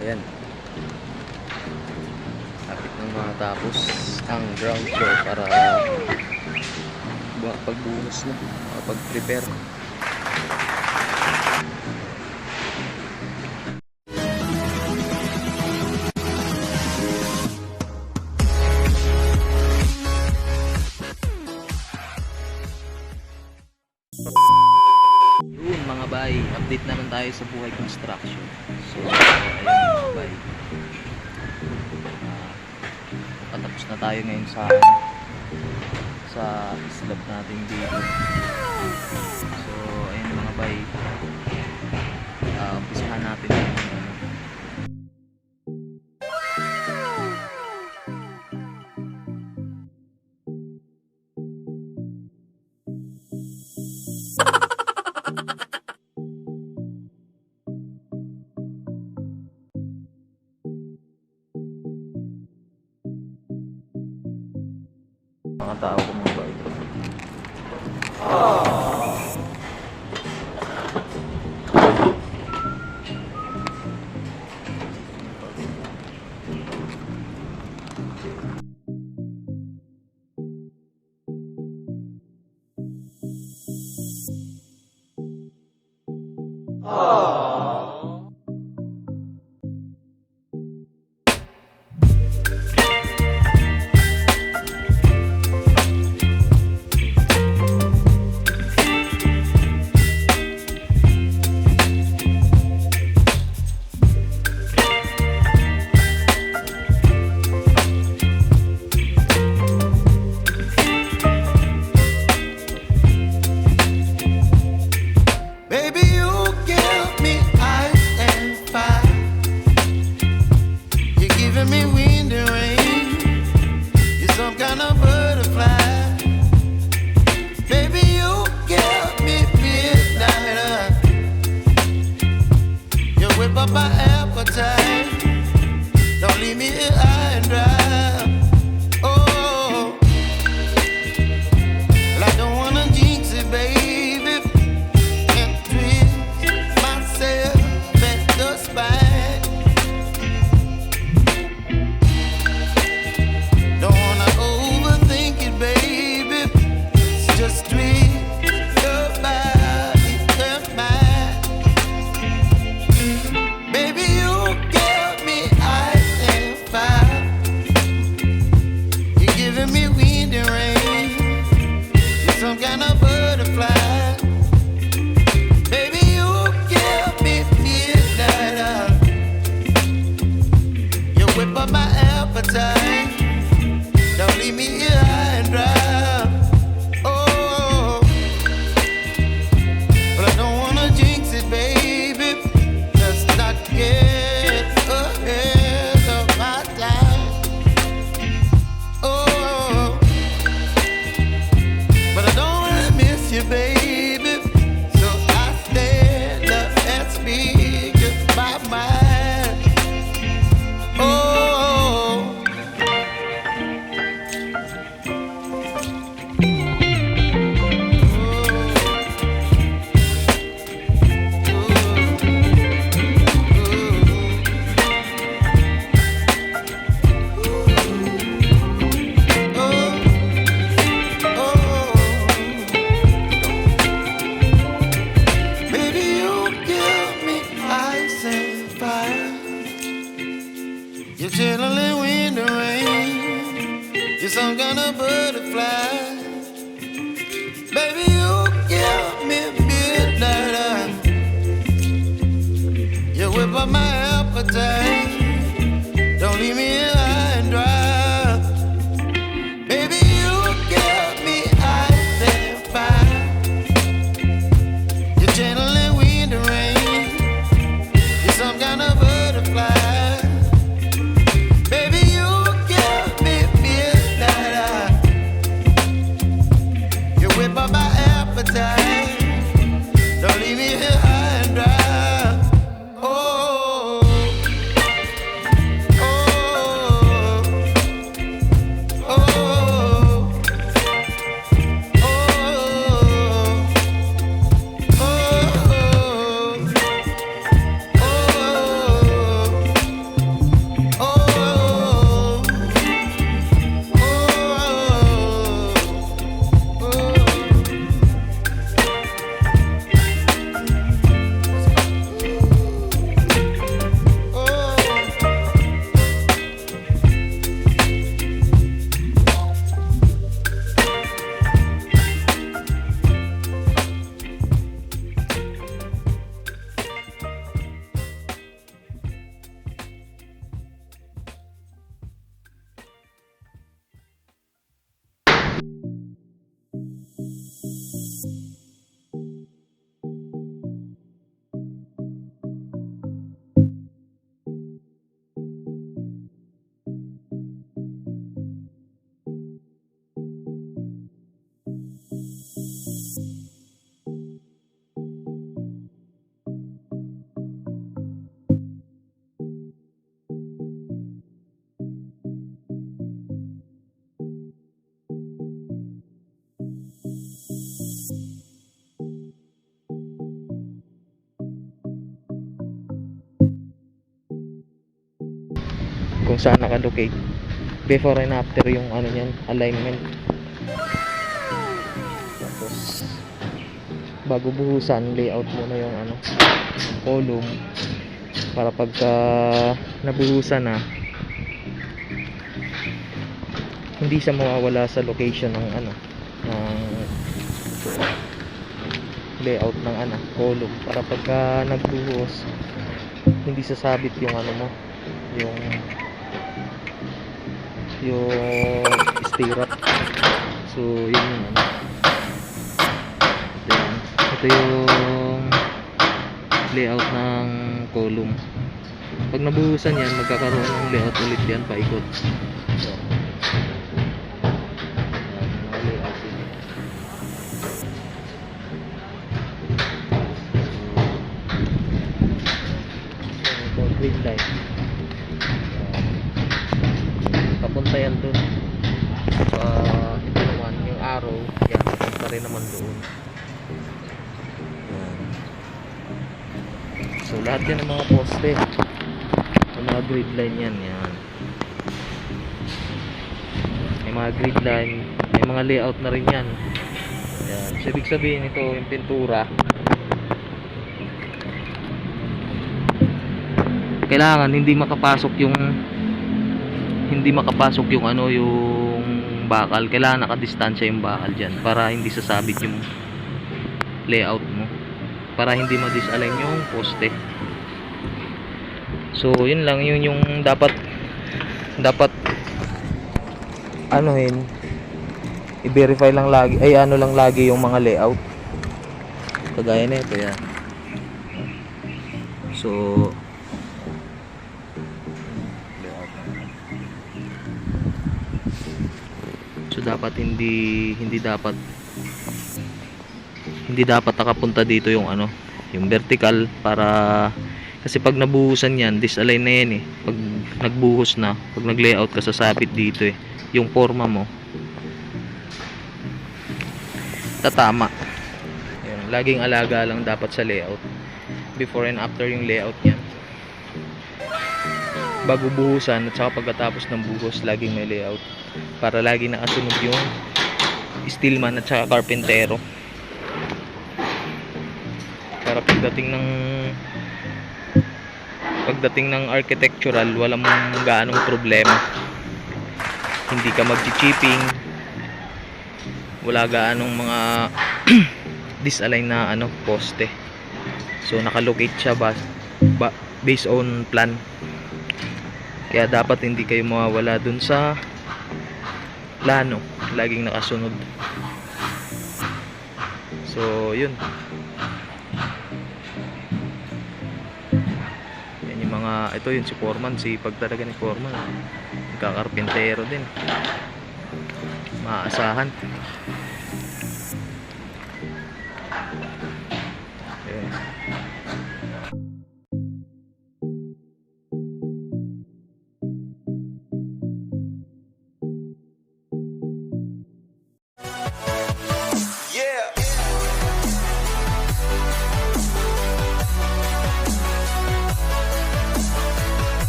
Ayan. Kapit ng matapos ang ground floor para pagbuhos na, pag-prepare. Yun mga bay, update naman tayo sa Buhay Construction. So ayun mga bay, patapos na tayo ngayon sa slab natin dito. So ayun mga bay, umpisahan natin yung mga tao ko mga bay. Don't leave me here high and dry. Oh, well, I don't wanna jinx it, baby, and twist myself at the spine. Don't wanna overthink it, baby. It's just twist your body and mine. Baby, you give me ice and fire. You're giving me wind and rain. You're some kind of butterfly. Baby, you give me midnight. You whip up my appetite. Don't leave me here high and dry. Oh, but I don't wanna jinx it, baby. Let's not get ahead of my time. Oh, but I don't wanna miss you, baby. So I stand up and speak just my mind. Oh. Baby, you give me ice and fire. You're chilling wind and rain. You're some kind of butterfly. Baby, you give me midnight. You whip up my appetite. Don't leave me here high and dry. Baby, you give me ice and fire. You're channeling wind and rain. You're some kind of butterfly. Baby, you give me midnight. You whip up my appetite. Don't leave me here high and dry. Oh, kung saan nakalocate before and after yung ano niyan, alignment. Tapos bago buhusan, layout muna yung ano, yung column, para pagka nabuhusan na, hindi siya mawawala sa location ng ano, ng layout ng ano, column, para pagka nagbuhos hindi sasabit yung ano mo, yung stirrup. So yun yung ano, ito yung layout ng column. Pag nabuhusan yan, magkakaroon ng layout ulit yan paikot. So mga layout din. Ito green line, papunta yan dun. Ito naman yung arrow yan, papunta rin naman doon. So lahat yan ng mga poste, yung mga grid line yan, may mga grid line, may mga layout na rin yan. Yan. So ibig sabihin ito yung pintura, kailangan hindi makapasok yung ano, yung bakal. Kailangan nakadistansya yung bakal dyan para hindi sasabit yung layout mo, para hindi ma-disalign yung poste. So yun lang, yun yung dapat anuhin, i-verify lang lagi, ay ano lang lagi yung mga layout, kagaya na ito yan. So dapat hindi dapat nakapunta dito yung ano, yung vertical, para kasi pag nabuhusan yan, disalign na yan eh. Pag nagbuhos na, pag nag-layout ka, sasabit dito eh yung forma mo, tatama. Yan, laging alaga lang dapat sa layout, before and after yung layout niyan, bago buhusan at saka pagkatapos ng buhos, laging may layout para lagi nakasunod yung steelman at saka karpentero, para pagdating ng architectural, walang gaanong problema. Hindi ka mag-chipping, wala gaanong mga disalign na ano, poste. So nakalocate siya based on plan. Kaya dapat hindi kayo mawawala dun sa plano, laging nakasunod. So yun, yan yung mga, ito yun si foreman, sipag talaga ni foreman, nagkakarpentero din, maasahan.